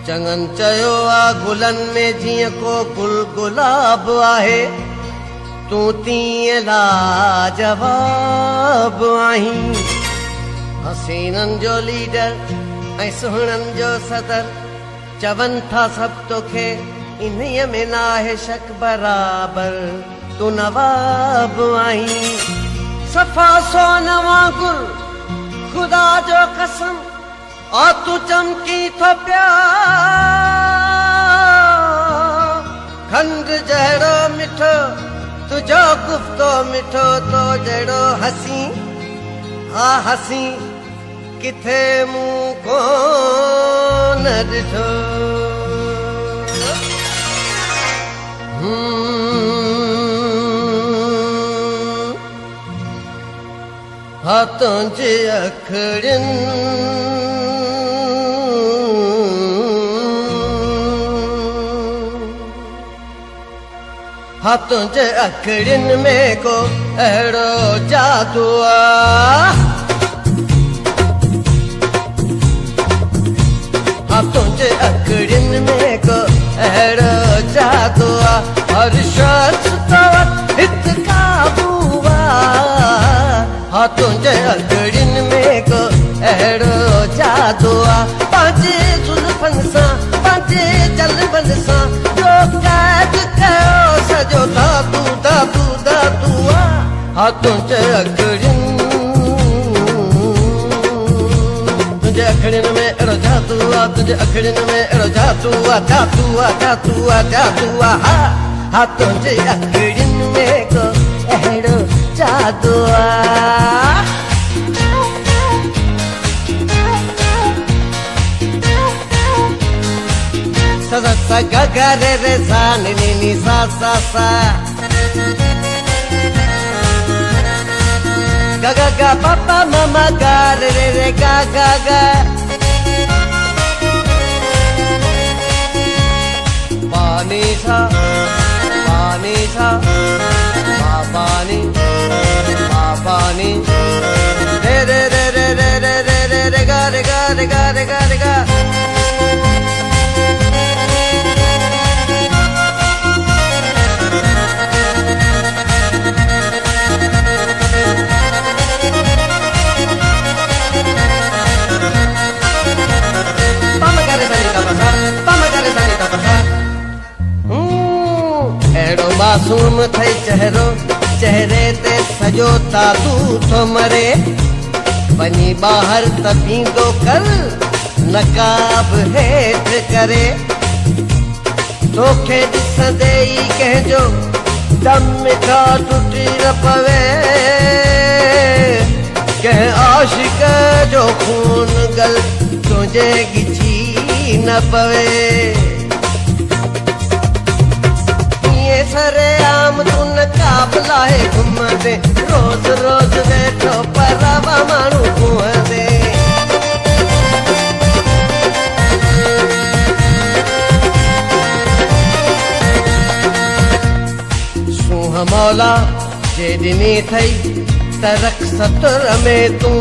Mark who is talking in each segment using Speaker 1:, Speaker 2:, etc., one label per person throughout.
Speaker 1: चङनि चयो गुलनि में जीअं को गुल गुलाब आहे, तूं तीअं लाजवाब आहीं। हसीननि जो लीडर ऐं सुहिणनि जो सदर, चवनि था सभु तोखे इन्हीअ में नाहे शक बराबर, तूं नवाब आहीं। सफ़ा सोनवा गुल खुदा जो कसम, और तू चमकी तो प्यार, खंड जहिड़ो मिठो तुझो गुफ्तो मिठो, तो जहिड़ो हसी हा हसी किथे मूं कोन ॾिठो। हा तुंहिंजे अखड़ियुनि हा तुंहिंजे अखड़ियुनि में को अहिड़ो जादू आहे, हा तुंहिंजे अखड़ियुनि में को अहिड़ो जादू आहे, हर शख्स तो वटि हिकु काबू आहे, हा तुंहिंजे अखड़ियुनि में को अहिड़ो जादू आहे। पंहिंजे जुल्फनि सां पंहिंजे जलबनि सां जो क़ैद कयो सॼो दादू दादू दादू आहे, हा तुंहिंजे अखड़ियुनि में अहिड़ो जादू आहे, तुंहिंजे अखड़ियुनि में अहिड़ो जादू आहे, जादू आहे जादू आहे जादू आहे, हा तुंहिंजे अखड़ियुनि में को अहिड़ो जादू आहे। सा सा गा गा रे रे सा नि नि नि सा सा सा, गा गा गा पापा मामा गा रे रे रे गा गा गा, पानी था पानी पानी रे रे रे रे रे रे रे रे रे गा रे गा रे गा रे गा रे गा। अहिड़ो मासूम थई चहिरो, चहिरे ते सॼो तातू थो मरे, वञी ॿाहिरि त पींदो कर नकाब हेठि करे, तोखे ॾिसंदे ई कंहिंजो दम मिठा टुटी न पवे, कंहिं आशिक जो खून गल तुंहिंजे गिची न पवे। सरे आम तू नकाब लाहे घुमंदे, रोज़ रोज़ वेठो परवा माण्हू कुहंदे, सूंह मौला जे ॾिनी थई त रख सतर में तूं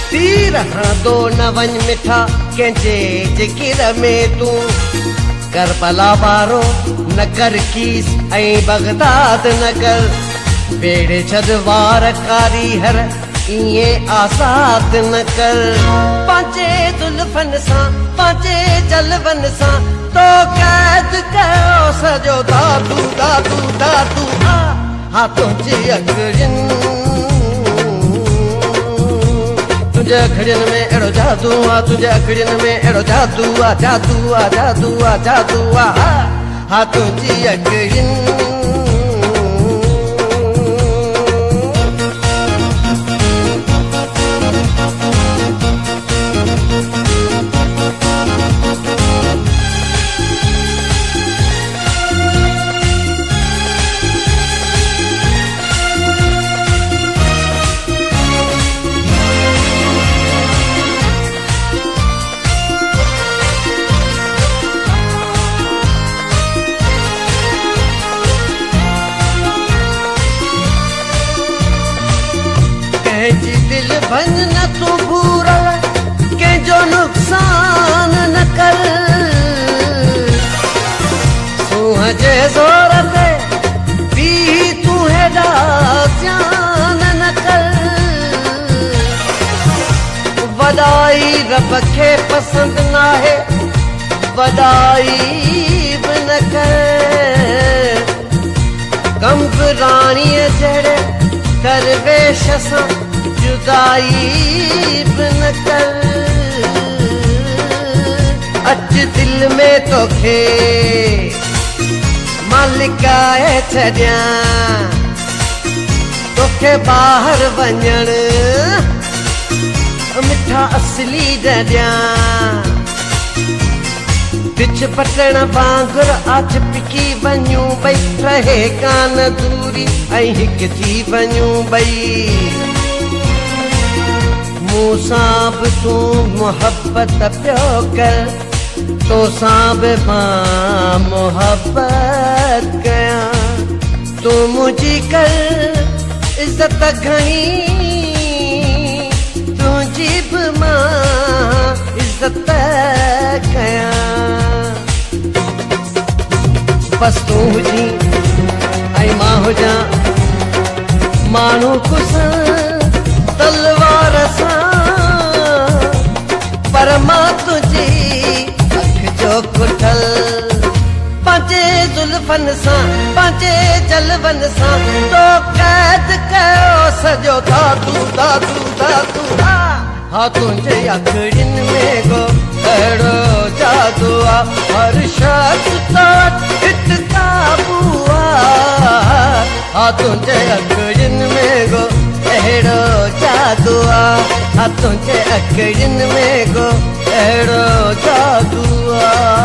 Speaker 1: तीर हणंदो न वञ मिठा कंहिंजे जिकिर में तूं, करबला वारो न कर कीस ऐं बगदाद न कर, बेड़े छॾ वार कारी हर ईअं आज़ाद न कर, पंहिंजे जुल्फनि सां पंहिंजे जलबनि सां तो क़ैद कयो सॼो दादू दादू दादू आहे, हा तुंहिंजे अखड़ियुनि तुंहिंजे अखड़ियुनि में अहिड़ो जादू आहे, तुंहिंजे अखड़ियुनि में अहिड़ो जादू आहे, जादू आहे जादू आहे जादू आहे, हा तुंहिंजी अखड़ियुनि। दिल भंज न तू भूरा के जो नुकसान न कर सूह जे ज़ोर ते भी तू हेॾा सियान न कर वॾाई रब खे पसंद नाहे वॾाई बि न कर गमराणीअ जहिड़े दरवेश सां जुदाई बि न कर अच दिल में तोखे मालिकाए छॾियां तोखे ॿाहिरि वञण मिठा असली ॾियां बिछ पटण वांगुर आज पिकी वञूं ॿई रहे कान दूरी ऐं हिकु थी वञूं ॿई मूंसां बि तूं मोहबत पियो कर तोसां बि मां मोहबत कयां तूं मुंहिंजी कर इज़त घणी तुंहिंजी बि मां इज़त कयां बस तूं हुजी ऐं मां हुजां माण्हू कुसां तलवार सां पर मां तुंहिंजी अख जो कुठल पंहिंजे ज़ुल्फनि सां पंहिंजे जलवनि सां तो क़ैद कयो सॼो दादू दादू दादू हा तुंहिंजे अखियुनि में को अहिड़ो जादू आहे हर शख़्स हिकु काबू आहे हा तुंहिंजे अखियुनि में को अहिड़ो जादू आहे हा तुंहिंजे अखियुनि में को अहिड़ो जादू आहे